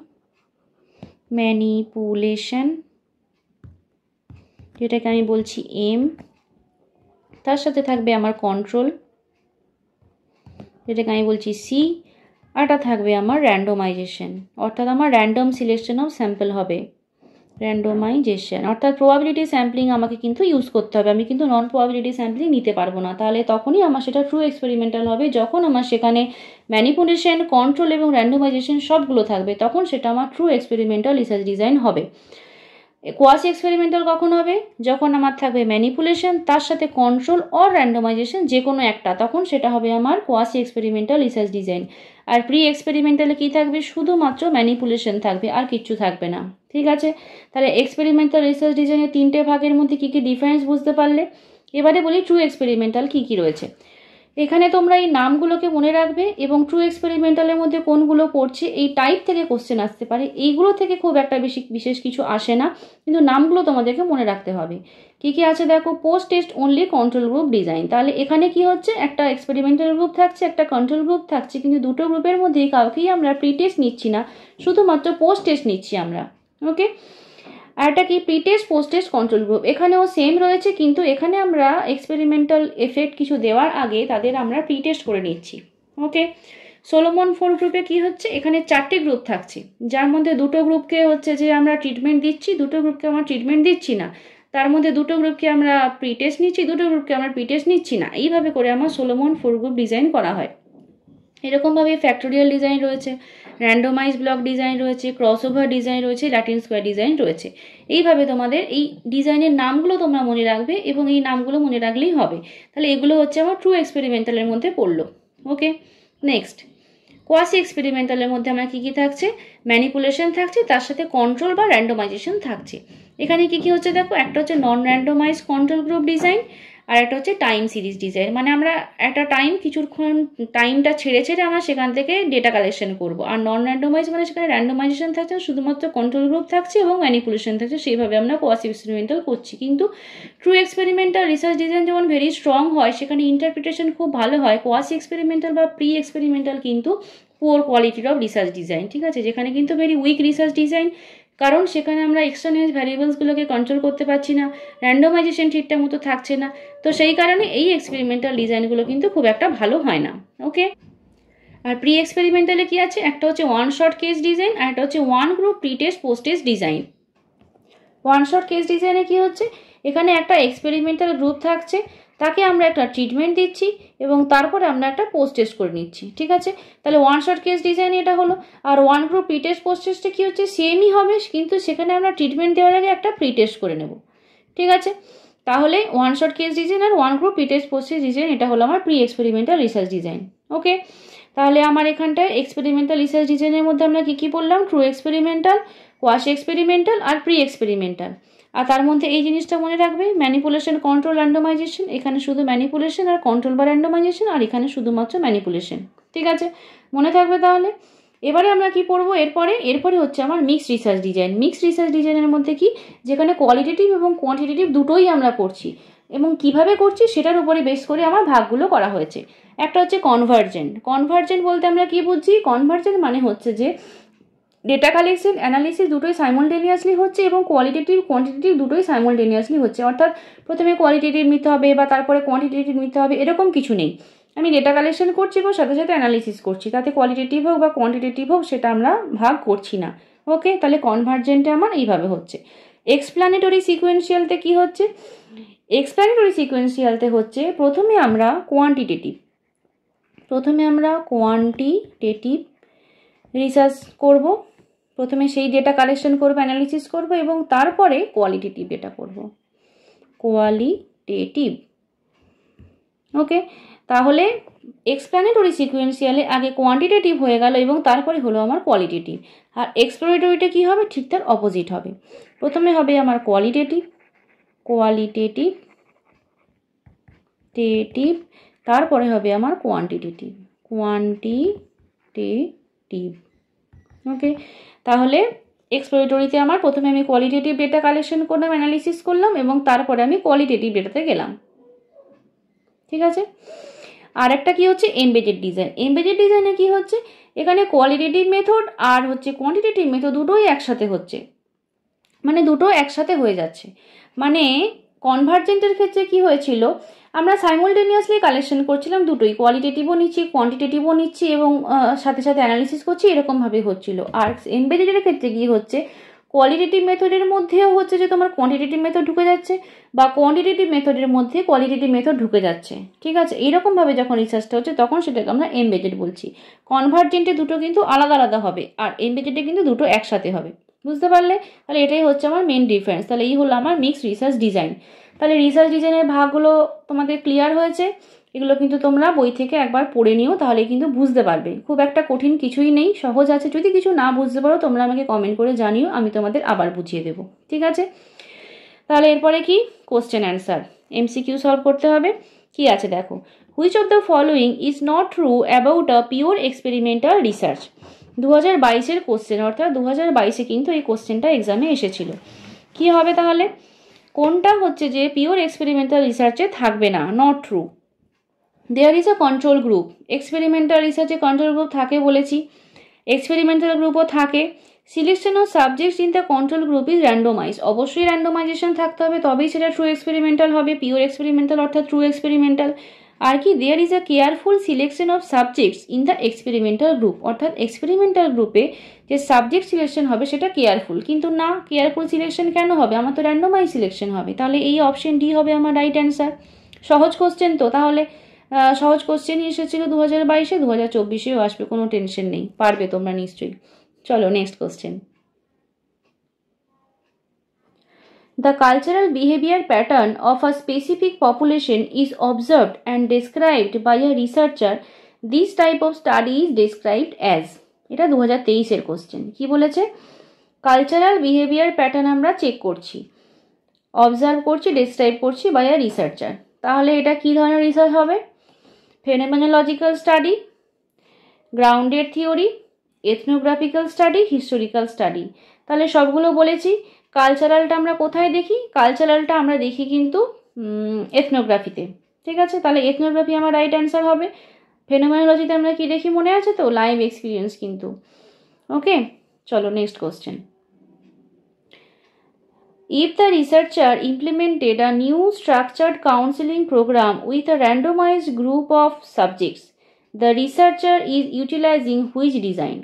যেটাকে আমি বলছি এম। তার সাথে থাকবে আমার কন্ট্রোল, যেটাকে আমি বলছি সি। আরটা থাকবে আমার র্যান্ডোমাইজেশন, অর্থাৎ আমার র্যান্ডম সিলেকশন অফ স্যাম্পল হবে, র্যান্ডোমাইজেশন অর্থাৎ প্রবাবিলিটি স্যাম্পলিং আমাকে কিন্তু ইউজ করতে হবে। আমি কিন্তু নন প্রবাবিলিটি স্যাম্পলিং নিতে পারবো না। তাহলে তখনই আমার সেটা ট্রু এক্সপেরিমেন্টাল হবে, যখন আমার সেখানে ম্যানিপুলেশন, কন্ট্রোল এবং র্যান্ডোমাইজেশন সবগুলো থাকবে, তখন সেটা আমার ট্রু এক্সপেরিমেন্টাল রিসার্চ ডিজাইন হবে। কোয়াসি এক্সপেরিমেন্টাল কখন হবে? যখন আমার থাকবে ম্যানিপুলেশন, তার সাথে কন্ট্রোল অর র্যান্ডোমাইজেশন যে কোনো একটা, তখন সেটা হবে আমার কোয়াসি এক্সপেরিমেন্টাল রিসার্চ ডিজাইন। আর প্রি এক্সপেরিমেন্টালে কী থাকবে? শুধুমাত্র ম্যানিপুলেশন থাকবে, আর কিচ্ছু থাকবে না। ঠিক আছে, তাহলে এক্সপেরিমেন্টাল রিসার্চ ডিজাইনের 3টে ভাগের মধ্যে কী কী ডিফারেন্স বুঝতে পারলে। এবারে বলি ট্রু এক্সপেরিমেন্টাল কী কী রয়েছে। এখানে তোমরা এই নামগুলোকে মনে রাখবে এবং ট্রু এক্সপেরিমেন্টালের মধ্যে কোনগুলো পড়ছে এই টাইপ থেকে কোশ্চেন আসতে পারে। এইগুলো থেকে খুব একটা বিশেষ কিছু আসে না, কিন্তু নামগুলো তোমাদেরকে মনে রাখতে হবে। কী কী আছে দেখো, post test only control group design. তাহলে এখানে কি হচ্ছে, একটা এক্সপেরিমেন্টাল গ্রুপ থাকছে, একটা কন্ট্রোল গ্রুপ থাকছে, কিন্তু দুটো গ্রুপের মধ্যে কাউকেই আমরা প্রি টেস্ট নিচ্ছি না, শুধুমাত্র পোস্ট টেস্ট নিচ্ছি আমরা। ওকে, আর এটা কি pre test, post test, control group এখানেও সেম রয়েছে, কিন্তু এখানে আমরা এক্সপেরিমেন্টাল এফেক্ট কিছু দেওয়ার আগে তাদের আমরা প্রি টেস্ট করে নিচ্ছি। ওকে, সোলোমন 4 গ্রুপে কি হচ্ছে, এখানে 4টে গ্রুপ থাকছে, যার মধ্যে দুটো গ্রুপকে হচ্ছে যে আমরা ট্রিটমেন্ট দিচ্ছি, দুটো গ্রুপকে আমরা ট্রিটমেন্ট দিচ্ছি না। তার মধ্যে দুটো গ্রুপকে আমরা প্রি টেস্ট নিচ্ছি, দুটো গ্রুপকে আমরা প্রি টেস্ট নিচ্ছি না। এইভাবে করে আমার সোলোমন 4 গ্রুপ ডিজাইন করা হয়। এরকমভাবে ফ্যাক্টোরিয়াল ডিজাইন রয়েছে, র্যান্ডোমাইজ ব্লক ডিজাইন রয়েছে, ক্রসওভার ডিজাইন রয়েছে, ল্যাটিন স্কোয়ার ডিজাইন রয়েছে। এইভাবে তোমাদের এই ডিজাইনের নামগুলো তোমরা মনে রাখবে এবং এই নামগুলো মনে রাখলেই হবে। তাহলে এগুলো হচ্ছে আমার ট্রু এক্সপেরিমেন্টালের মধ্যে পড়লো। ওকে, নেক্সট কোয়াসি এক্সপেরিমেন্টালের মধ্যে আমার কী কী থাকছে, ম্যানিপুলেশন থাকছে, তার সাথে কন্ট্রোল বা র্যান্ডোমাইজেশন থাকছে। এখানে কী কী হচ্ছে দেখো, একটা হচ্ছে নন র্যান্ডোমাইজ কন্ট্রোল গ্রুপ ডিজাইন, আর একটা হচ্ছে টাইম সিরিজ ডিজাইন। মানে আমরা একটা কিছুক্ষণ টাইমটা ছেড়ে ছেড়ে আমরা সেখান থেকে ডেটা কালেকশন করব। আর নন র্যান্ডোমাইজ মানে সেখানে র্যান্ডোমাইজেশন থাকছে, শুধুমাত্র কন্ট্রোল গ্রুপ থাকছে এবং ম্যানিপুলেশন থাকছে, সেইভাবে আমরা কোয়াসি এক্সপেরিমেন্টাল করছি। কিন্তু ট্রু এক্সপেরিমেন্টাল রিসার্চ ডিজাইন যেমন ভেরি স্ট্রং হয়, সেখানে ইন্টারপ্রিটেশন খুব ভালো হয়, কোয়াসি এক্সপেরিমেন্টাল বা প্রি এক্সপেরিমেন্টাল কিন্তু পুয়ার কোয়ালিটির অফ রিসার্চ ডিজাইন। ঠিক আছে, যেখানে কিন্তু ভেরি উইক রিসার্চ ডিজাইন, কারণ সেখানে আমরা এক্সটার্নাল ভ্যারিয়েবলসগুলোকে কন্ট্রোল করতে পারছি না, র্যান্ডোমাইজেশন ঠিকঠাক মতো থাকছে না, তো সেই কারণে এই এক্সপেরিমেন্টাল ডিজাইনগুলো কিন্তু খুব একটা ভালো হয় না। ওকে, আর প্রি এক্সপেরিমেন্টালে কি আছে, একটা হচ্ছে ওয়ান শট কেস ডিজাইন, আর একটা হচ্ছে one group pre test post test design. One shot case ডিজাইনে কি হচ্ছে, এখানে একটা এক্সপেরিমেন্টাল গ্রুপ থাকছে, তাকে আমরা একটা ট্রিটমেন্ট দিচ্ছি এবং তারপরে আমরা একটা পোস্ট টেস্ট করে নিচ্ছি। ঠিক আছে, তাহলে ওয়ান শট কেস ডিজাইন এটা হলো। আর one group pre test post টেস্টে কী হচ্ছে, সেমই হবে, কিন্তু সেখানে আমরা ট্রিটমেন্ট দেওয়ার আগে একটা প্রি টেস্ট করে নেব। ঠিক আছে, তাহলে ওয়ান শট কেস ডিজাইন আর one group pretest post design এটা হলো আমার pre experimental research design. Okay, তাহলে আমার এখানটায় এক্সপেরিমেন্টাল রিসার্চ ডিজাইনের মধ্যে আমরা কী কী বললাম, ট্রু এক্সপেরিমেন্টাল, কোয়াসি এক্সপেরিমেন্টাল আর প্রি এক্সপেরিমেন্টাল। আর তার মধ্যে এই জিনিসটা মনে রাখবে, ম্যানিপুলেশন, কন্ট্রোল, র্যান্ডমাইজেশন, এখানে শুধু ম্যানিপুলেশন আর কন্ট্রোল বা র্যান্ডমাইজেশন, আর এখানে শুধুমাত্র ম্যানিপুলেশন। ঠিক আছে, মনে থাকবে তাহলে। এবারে আমরা কি পড়বো এরপরে হচ্ছে আমার mixed research design. Mixed research ডিজাইনের মধ্যে কি, যেখানে কোয়ালিটেটিভ এবং কোয়ান্টিটেটিভ দুটোই আমরা করছি এবং কিভাবে করছি সেটার উপরে বেস করে আমার ভাগগুলো করা হয়েছে। একটা হচ্ছে কনভার্জেন্ট। কনভার্জেন্ট বলতে আমরা কি বুঝছি, কনভার্জেন্ট মানে হচ্ছে যে ডেটা কালেকশন, অ্যানালিসিস দুটোই সাইমultaneously হচ্ছে এবং কোয়ালিটেটিভ কোয়ান্টিটেটিভ দুটোই সাইমultaneously হচ্ছে। অর্থাৎ প্রথমে কোয়ালিটেটিভ নিতে হবে বা তারপরে কোয়ান্টিটেটিভ নিতে হবে, এরকম কিছু নেই। আমি ডেটা কালেকশন করছি এবং সাথে সাথে অ্যানালিসিস করছি, তাতে কোয়ালিটেটিভ হোক বা কোয়ান্টিটেটিভ হোক সেটা আমরা ভাগ করছি না। ওকে, তাহলে কনভার্জেন্টে আমার এইভাবে হচ্ছে। এক্সপ্ল্যানেটরি সিকোয়েন্সিয়ালতে কি হচ্ছে, এক্সপ্ল্যানেটরি সিকোয়েন্সিয়ালতে হচ্ছে প্রথমে আমরা কোয়ান্টিটেটিভ রিসার্চ করব, প্রথমে সেই ডেটা কালেকশন করব, অ্যানালিসিস করব এবং তারপরে কোয়ালিটেটিভ ডেটা করব, কোয়ালিটেটিভ। ওকে, তাহলে এক্সপ্ল্যানেটরি সিকোয়েন্সিয়ালে আগে কোয়ান্টিটেটিভ হয়ে গেল এবং তারপরে হলো আমার কোয়ালিটেটিভ। আর এক্সপ্লোরেটরিটা কী হবে, ঠিক তার অপোজিট হবে। প্রথমে হবে আমার কোয়ালিটেটিভ, তারপরে হবে আমার কোয়ান্টিটেটিভ। ওকে, তাহলে এক্সপ্লোরেটরিতে আমার প্রথমে আমি কোয়ালিটেটিভ ডেটা কালেকশন করলাম, অ্যানালিসিস করলাম এবং তারপরে আমি কোয়ালিটেটিভ ডেটাতে গেলাম। ঠিক আছে, আর একটা কি হচ্ছে এমবেডেড ডিজাইন। এমবেডেড ডিজাইনে কি হচ্ছে, এখানে কোয়ালিটেটিভ মেথড আর হচ্ছে কোয়ান্টিটেটিভ মেথড দুটোই একসাথে হচ্ছে, মানে দুটো একসাথে হয়ে যাচ্ছে। মানে কনভার্জেন্টের ক্ষেত্রে কি হয়েছিল, আমরা সাইমultaneously কালেকশন করছিলাম দুটোই, কোয়ালিটেটিভও নিচ্ছি, কোয়ান্টিটেটিভও নিচ্ছি এবং সাথে সাথে অ্যানালিসিস করছি, এরকমভাবে হচ্ছিল। আর এমবেডেডের ক্ষেত্রে কি হচ্ছে, কোয়ালিটেটিভ মেথডের মধ্যেও হচ্ছে যে তোমার কোয়ান্টিটেটিভ মেথড ঢুকে যাচ্ছে বা কোয়ান্টিটেটিভ মেথডের মধ্যে কোয়ালিটেটিভ মেথড ঢুকে যাচ্ছে। ঠিক আছে, এইরকমভাবে যখন রিসার্চটা হচ্ছে তখন সেটাকে আমরা এমবেডেড বলছি। কনভার্জেন্টে দুটো কিন্তু আলাদা আলাদা হবে আর এমবেডেডে কিন্তু দুটো একসাথে হবে। বুঝতে পারলে? তাহলে এটাই হচ্ছে আমার মেন ডিফারেন্স। তাহলে এই হলো আমার মিক্সড রিসার্চ ডিজাইন। তাহলে রিসার্চ ডিজাইনের ভাগগুলো তোমাদের ক্লিয়ার হয়েছে। এগুলো কিন্তু তোমরা বই থেকে একবার পড়ে নিও, তাহলে কিন্তু বুঝতে পারবে। খুব একটা কঠিন কিছুই নেই, সহজ আছে। যদি কিছু না বুঝতে পারো তোমরা আমাকে কমেন্ট করে জানিও, আমি তোমাদের আবার বুঝিয়ে দেবো। ঠিক আছে, তাহলে এরপরে কি কোশ্চেন অ্যান্সার, এমসিকিউ সলভ করতে হবে। কি আছে দেখো, which of the following is not true about a pure experimental research. 2022-এর কোশ্চেন, অর্থাৎ 2022-এ কিন্তু এই কোশ্চেনটা এক্সামে এসেছিল। কি হবে তাহলে, কোনটা হচ্ছে যে পিওর এক্সপেরিমেন্টাল রিসার্চে থাকবে না, not true. There is a control group. Experimental রিসার্চে কন্ট্রোল গ্রুপ থাকে বলেছি, এক্সপেরিমেন্টাল গ্রুপও থাকে। Selection of subjects in the control group is randomize. অবশ্যই র্যান্ডোমাইজেশন থাকতে হবে, তবেই সেটা ট্রু এক্সপেরিমেন্টাল হবে, পিওর এক্সপেরিমেন্টাল অর্থাৎ ট্রু এক্সপেরিমেন্টাল। আর কি, there is a careful selection of subjects in the experimental group, অর্থাৎ এক্সপেরিমেন্টাল গ্রুপে যে সাবজেক্ট সিলেকশন হবে সেটা কেয়ারফুল। কিন্তু না, কেয়ারফুল সিলেকশন কেন হবে, আমার তো র্যান্ডোমাইজ সিলেকশন হবে। তাহলে এই অপশন ডি হবে আমার রাইট অ্যান্সার। সহজ কোশ্চেন তো, তাহলে সহজ কোশ্চেনই এসেছিল 2022-এ, 2024-এও আসবে, কোনো টেনশন নেই, পারবে তোমরা নিশ্চয়ই। চলো next question. The cultural behavior pattern of a specific population is observed and described by a researcher. This type of study is described as. এটা 2023-এর কোশ্চেন। কি বলেছে, কালচারাল বিহেভিয়ার প্যাটার্ন আমরা চেক করছি, অবজার্ভ করছি, ডেসক্রাইব করছি by a researcher. তাহলে এটা কি ধরনের রিসার্চ হবে, phenomenological study, grounded theory, ethnographical study, historical study. তাহলে সবগুলো বলেছি। কালচারালটা আমরা কোথায় দেখি, কালচারালটা আমরা দেখি কিন্তু এথনোগ্রাফিতে। ঠিক আছে, তাহলে এথনোগ্রাফি আমার রাইট অ্যান্সার হবে। ফেনোমেনোলজিতে আমরা কি দেখি মনে আছে তো, লাইভ এক্সপিরিয়েন্স কিন্তু। ওকে, চলো next question. If the researcher implemented a new structured counseling program with a randomized group of subjects, the researcher is utilizing which design?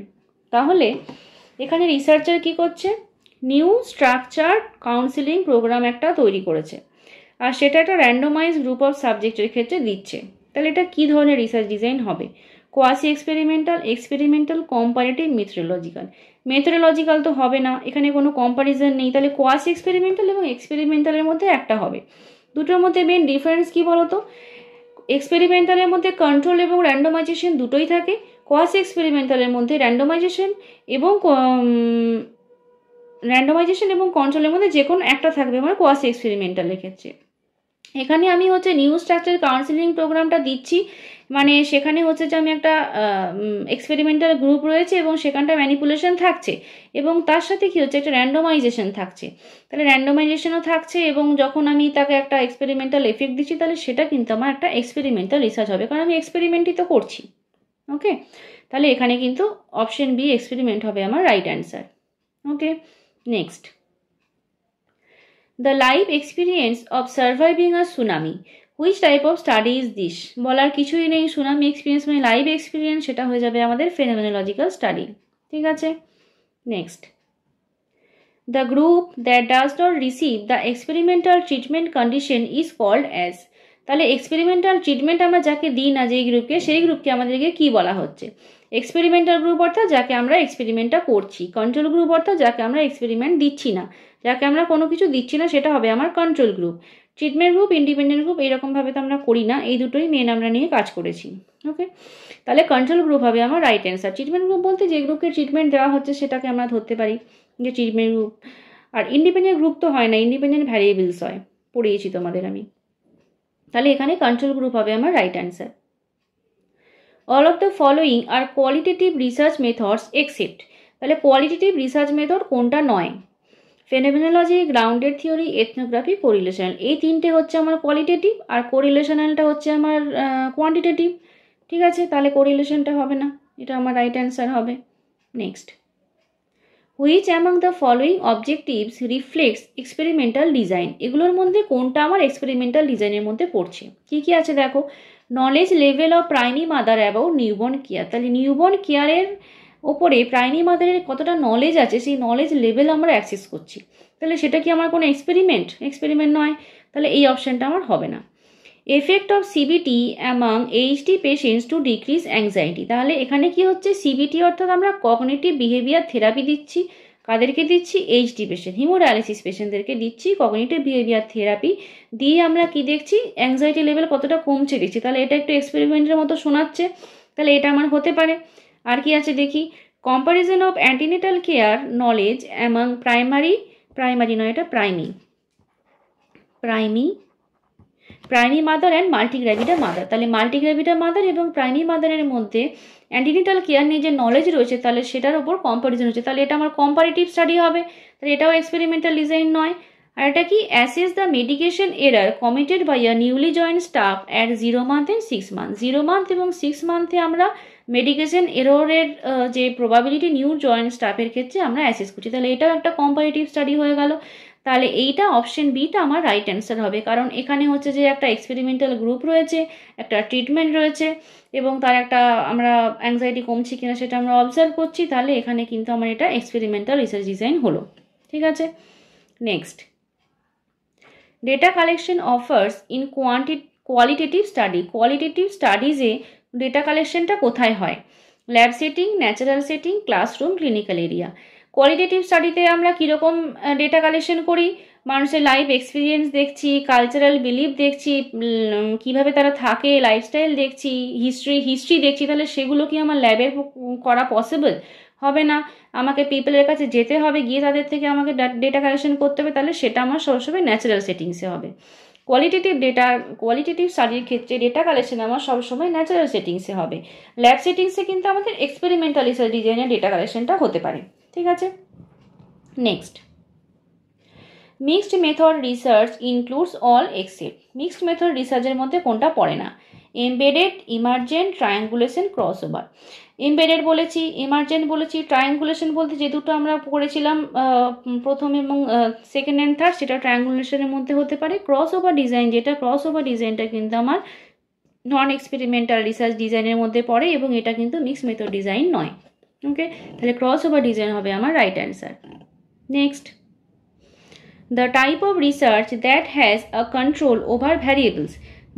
তাহলে এখানে রিসার্চার কি করছে, নিউ স্ট্রাকচার্ড কাউন্সিলিং প্রোগ্রাম একটা তৈরি করেছে আর সেটা একটা র্যান্ডোমাইজ গ্রুপ অফ সাবজেক্টের ক্ষেত্রে দিচ্ছে। তাহলে এটা কি ধরনের রিসার্চ ডিজাইন হবে, quasi experimental, experimental, comparative, methodological. Methodological তো হবে না, এখানে কোনো কম্পারিজন নেই, তাহলে কোয়াসি এক্সপেরিমেন্টাল এবং এক্সপেরিমেন্টালের মধ্যে একটা হবে। দুটোর মধ্যে মেন ডিফারেন্স কি বলতো? এক্সপেরিমেন্টালের মধ্যে কন্ট্রোল এবং র্যান্ডমাইজেশন দুটোই থাকে, কোয়াসি এক্সপেরিমেন্টালের মধ্যে র্যান্ডমাইজেশন এবং কন্ট্রোলের মধ্যে যে কোনো একটা থাকবে আমার কোয়াসি এক্সপেরিমেন্টালের ক্ষেত্রে। এখানে আমি হচ্ছে নিউ স্ট্রাকচার কাউন্সিলিং প্রোগ্রামটা দিচ্ছি, মানে সেখানে হচ্ছে যে আমি একটা এক্সপেরিমেন্টাল গ্রুপ রয়েছে এবং সেখানটা ম্যানিপুলেশন থাকছে এবং তার সাথে কি হচ্ছে একটা র্যান্ডমাইজেশন থাকছে। তাহলে র্যান্ডমাইজেশনও থাকছে এবং যখন আমি তাকে একটা এক্সপেরিমেন্টাল এফেক্ট দিচ্ছি তাহলে সেটা কিন্তু আমার একটা এক্সপেরিমেন্টাল রিসার্চ হবে, কারণ আমি এক্সপেরিমেন্টই তো করছি। ওকে, তাহলে এখানে কিন্তু অপশন বি এক্সপেরিমেন্ট হবে আমার right answer. Okay, next, the life experience of surviving a tsunami, which type of study is this? বলার কিছুই নেই, সুনামি এক্সপিরিয়েন্স মানে লাইভ এক্সপিরিয়েন্স, সেটা হয়ে যাবে আমাদের ফেনোমেনোলজিক্যাল স্টাডি। ঠিক আছে, next, the group that does not receive the experimental treatment condition is called as. তাহলে এক্সপেরিমেন্টাল ট্রিটমেন্ট আমরা যাকে দিই না যেই গ্রুপকে, সেই গ্রুপকে আমাদেরকে কি বলা হচ্ছে? এক্সপেরিমেন্টাল গ্রুপ অর্থাৎ যাকে আমরা এক্সপেরিমেন্টটা করছি, কন্ট্রোল গ্রুপ অর্থাৎ যাকে আমরা এক্সপেরিমেন্ট দিচ্ছি না, যাকে আমরা কোনো কিছু দিচ্ছি না সেটা হবে আমার control group. Treatment group, independent group এইরকমভাবে তো আমরা করি না, এই দুটোই মেন আমরা নিয়ে কাজ করেছি। ওকে, তাহলে কন্ট্রোল গ্রুপ হবে আমার রাইট অ্যান্সার। ট্রিটমেন্ট গ্রুপ বলতে যে গ্রুপকে ট্রিটমেন্ট দেওয়া হচ্ছে সেটাকে আমরা ধরতে পারি যে ট্রিটমেন্ট গ্রুপ। আর ইন্ডিপেন্ডেন্ট গ্রুপ তো হয় না, ইন্ডিপেন্ডেন্ট ভ্যারিয়েবলস হয়, পড়িয়েছি তোমাদের আমি। তাহলে এখানে কন্ট্রোল গ্রুপ হবে আমার right answer. All of the following R qualitative research methods except. তাহলে কোয়ালিটেটিভ রিসার্চ মেথড কোনটা নয়? ফেনোমেনোলজি, গ্রাউন্ডেড থিওরি, এথনোগ্রাফি, কোরিলেশনাল, এই তিনটে হচ্ছে আমার কোয়ালিটেটিভ আর কোরিলেশনালটা হচ্ছে আমার কোয়ান্টিটেটিভ। ঠিক আছে, তাহলে কোরিলেশনটা হবে না, এটা আমার রাইট অ্যান্সার হবে। Next, which among the following objectives reflects experimental design? এগুলোর মধ্যে কোনটা আমার এক্সপেরিমেন্টাল ডিজাইনের মধ্যে পড়ছে? কি কি আছে দেখো, knowledge level of প্রাইমি mother about newborn care. তাহলে নিউবর্ন কেয়ারের ওপরে প্রাইমি মাদারের কতটা নলেজ আছে সেই নলেজ লেভেল আমরা অ্যাক্সেস করছি, তাহলে সেটা কি আমার কোনো এক্সপেরিমেন্ট? এক্সপেরিমেন্ট নয়, তাহলে এই অপশানটা আমার হবে না। Effect of CBT among HD patients to decrease anxiety. তাহলে এখানে কি হচ্ছে, সিবিটি অর্থাৎ আমরা কগনিটিভ বিহেভিয়ার থেরাপি দিচ্ছি, কাদেরকে দিচ্ছি? এইচডি পেশেন্ট, হিমোডায়ালিসিস পেশেন্টদেরকে দিচ্ছি কগনিটিভ বিহেভিয়ার থেরাপি দিয়ে আমরা কি দেখছি? অ্যাংজাইটি লেভেল কতটা কমছে দেখছি, তাহলে এটা একটু এক্সপেরিমেন্টের মতো শোনাচ্ছে, তাহলে এটা আমার হতে পারে। আর কি আছে দেখি, comparison of antenatal care knowledge among primary নয়, এটা প্রাইমি মাদার অ্যান্ড মাল্টিগ্র্যাভিডা মাদার। তাহলে মাল্টিগ্র্যাভিডা মাদার এবং প্রাইমি মাদারের মধ্যে অ্যান্টিনেটাল কেয়ার নিয়ে যে নলেজ রয়েছে তাহলে সেটার উপর কম্পারিজন হচ্ছে, তাহলে এটা আমার কম্পারেটিভ স্টাডি হবে, তাহলে এটাও এক্সপেরিমেন্টাল ডিজাইন নয়। আর এটা কি, assess the medication error committed by a newly joined staff at 0 month and 6 month. 0 month এবং 6 মান্থে আমরা মেডিকেশন এররের যে প্রবাবিলিটি নিউ জয়েন্ট স্টাফের ক্ষেত্রে আমরা অ্যাসেস করছি, তাহলে এটাও একটা কম্পারেটিভ স্টাডি হয়ে গেল। তাহলে এইটা অপশন বিটা আমার রাইট অ্যান্সার হবে, কারণ এখানে হচ্ছে যে একটা এক্সপেরিমেন্টাল গ্রুপ রয়েছে, একটা ট্রিটমেন্ট রয়েছে এবং তার একটা আমরা অ্যাংজাইটি কমছে কিনা সেটা আমরা অবজার্ভ করছি, তাহলে এখানে কিন্তু আমার এটা এক্সপেরিমেন্টাল রিসার্চ ডিজাইন হলো। ঠিক আছে, next, data collection offers in qualitative study. Qualitative স্টাডিজে ডেটা কালেকশনটা কোথায় হয়? Lab setting, natural setting, classroom, clinical area. Qualitative স্টাডিতে আমরা কীরকম ডেটা কালেকশন করি? মানুষের লাইফ এক্সপিরিয়েন্স দেখছি, কালচারাল বিলিফ দেখছি, কিভাবে তারা থাকে, লাইফস্টাইল দেখছি, হিস্ট্রি দেখছি, তাহলে সেগুলো কি আমার ল্যাবে করা পসিবল হবে না? আমাকে পিপলের কাছে যেতে হবে, গিয়ে তাদের থেকে আমাকে ডেটা কালেকশন করতে হবে, তাহলে সেটা আমার সবসময় ন্যাচারাল সেটিংসে হবে। কোয়ালিটেটিভ স্টাডির ক্ষেত্রে ডেটা কালেকশন আমার সবসময় ন্যাচারাল সেটিংসে হবে। ল্যাব সেটিংসে কিন্তু আমাদের এক্সপেরিমেন্টাল রিসার্চ ডিজাইনের ডেটা কালেকশনটা হতে পারে। ঠিক আছে, next, mixed method research includes all except. Mixed method রিসার্চের মধ্যে কোনটা পড়ে না? Embedded, emergent, triangulation, cross over. Embedded বলেছি, ইমার্জেন্ট বলেছি, ট্রায়াঙ্গুলেশন বলতে যে দুটো আমরা পড়েছিলাম প্রথম এবং সেকেন্ড অ্যান্ড থার্ড, সেটা ট্রায়াঙ্গুলেশনের মধ্যে হতে পারে। ক্রস ওভার ডিজাইন, যেটা ক্রস ওভার ডিজাইনটা কিন্তু আমার নন এক্সপেরিমেন্টাল রিসার্চ ডিজাইনের মধ্যে পড়ে এবং এটা কিন্তু মিক্সড মেথড ডিজাইন নয়। ওকে, তাহলে ক্রস ওভার ডিজাইন হবে আমার right answer. Next, the type of research that has a control over variables,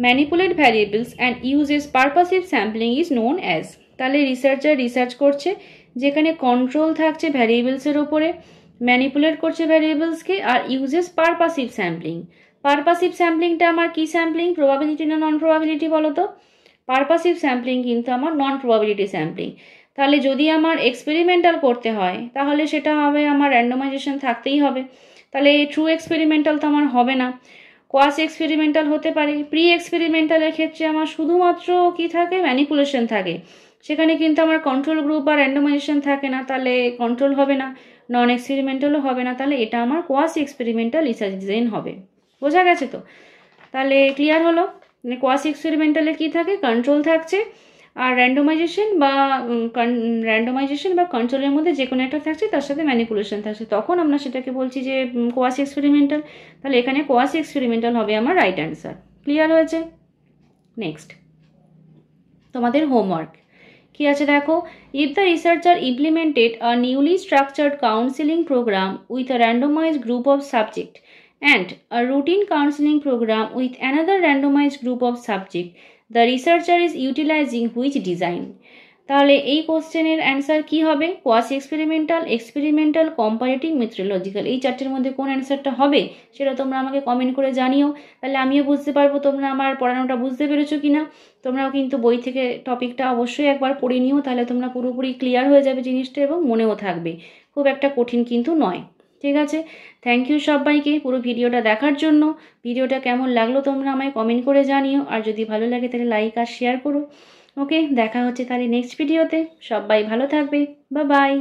manipulate variables and uses purposive sampling is known as। তাহলে রিসার্চার রিসার্চ করছে যেখানে কন্ট্রোল থাকছে ভ্যারিয়েবলসের ওপরে, manipulate করছে ভ্যারিয়েবলসকে আর ইউজেস পারপাসিভ স্যাম্পলিং। পারপাসিভ স্যাম্পলিংটা আমার কি স্যাম্পলিং, প্রবাবিলিটি না নন প্রবাবিলিটি বলো তো? পারপাসিভ স্যাম্পলিং কিন্তু আমার নন প্রবাবিলিটি স্যাম্পলিং। তাহলে যদি আমার এক্সপেরিমেন্টাল করতে হয় তাহলে সেটা হবে আমার র্যান্ডমাইজেশন থাকতেই হবে। তাহলে ট্রু এক্সপেরিমেন্টাল তো আমার হবে না, কোয়াস এক্সপেরিমেন্টাল হতে পারে। প্রি এক্সপেরিমেন্টালের ক্ষেত্রে আমার শুধুমাত্র কি থাকে, ম্যানিপুলেশন থাকে, সেখানে কিন্তু আমার কন্ট্রোল গ্রুপ বা র্যান্ডমাইজেশন থাকে না, তাহলে কন্ট্রোল হবে না, নন এক্সপেরিমেন্টালও হবে না, তাহলে এটা আমার কোয়াস এক্সপেরিমেন্টাল রিসার্চ ডিজাইন হবে। বোঝা গেছে তো? তাহলে ক্লিয়ার হলো, মানে কোয়াস এক্সপেরিমেন্টালে কী থাকে, কন্ট্রোল থাকছে, আর র্যান্ডমাইজেশন বা কন্ট্রোলের মধ্যে যে কোনো একটা থাকছে, তার সাথে ম্যানিপুলেশন থাকছে, তখন আমরা সেটাকে বলছি যে কোয়াস এক্সপেরিমেন্টাল। তাহলে এখানে কোয়াস এক্সপেরিমেন্টাল হবে আমার রাইট অ্যান্সার। ক্লিয়ার হয়েছে? নেক্সট তোমাদের হোমওয়ার্ক কি আছে দেখো। If the researcher implemented a newly structured counselling programme with a randomised group of subject and a routine counseling program with another randomized group of subject, the researcher is utilizing which design? তাহলে এই কোশ্চেনের answer কি হবে? কোয়াস experimental, experimental, comparative, মেথ্রোলজিক্যাল, এই চারটের মধ্যে কোন অ্যান্সারটা হবে সেটা তোমরা আমাকে কমেন্ট করে জানিও, তাহলে আমিও বুঝতে পারবো তোমরা আমার পড়ানোটা বুঝতে পেরেছো কিনা। তোমরাও কিন্তু বই থেকে টপিকটা অবশ্যই একবার পড়ে নিও, তাহলে তোমরা পুরোপুরি ক্লিয়ার হয়ে যাবে জিনিসটা এবং মনেও থাকবে, খুব একটা কঠিন কিন্তু নয়। ঠিক আছে, থ্যাংক ইউ সবাইকে পুরো ভিডিওটা দেখার জন্য। ভিডিওটা কেমন লাগলো তোমরা আমায় কমেন্ট করে জানিও, আর যদি ভালো লাগে তাহলে লাইক আর শেয়ার করো। ওকে, দেখা হচ্ছে তাহলে নেক্সট ভিডিওতে। সবাই ভালো থাকবে, বাই বাই।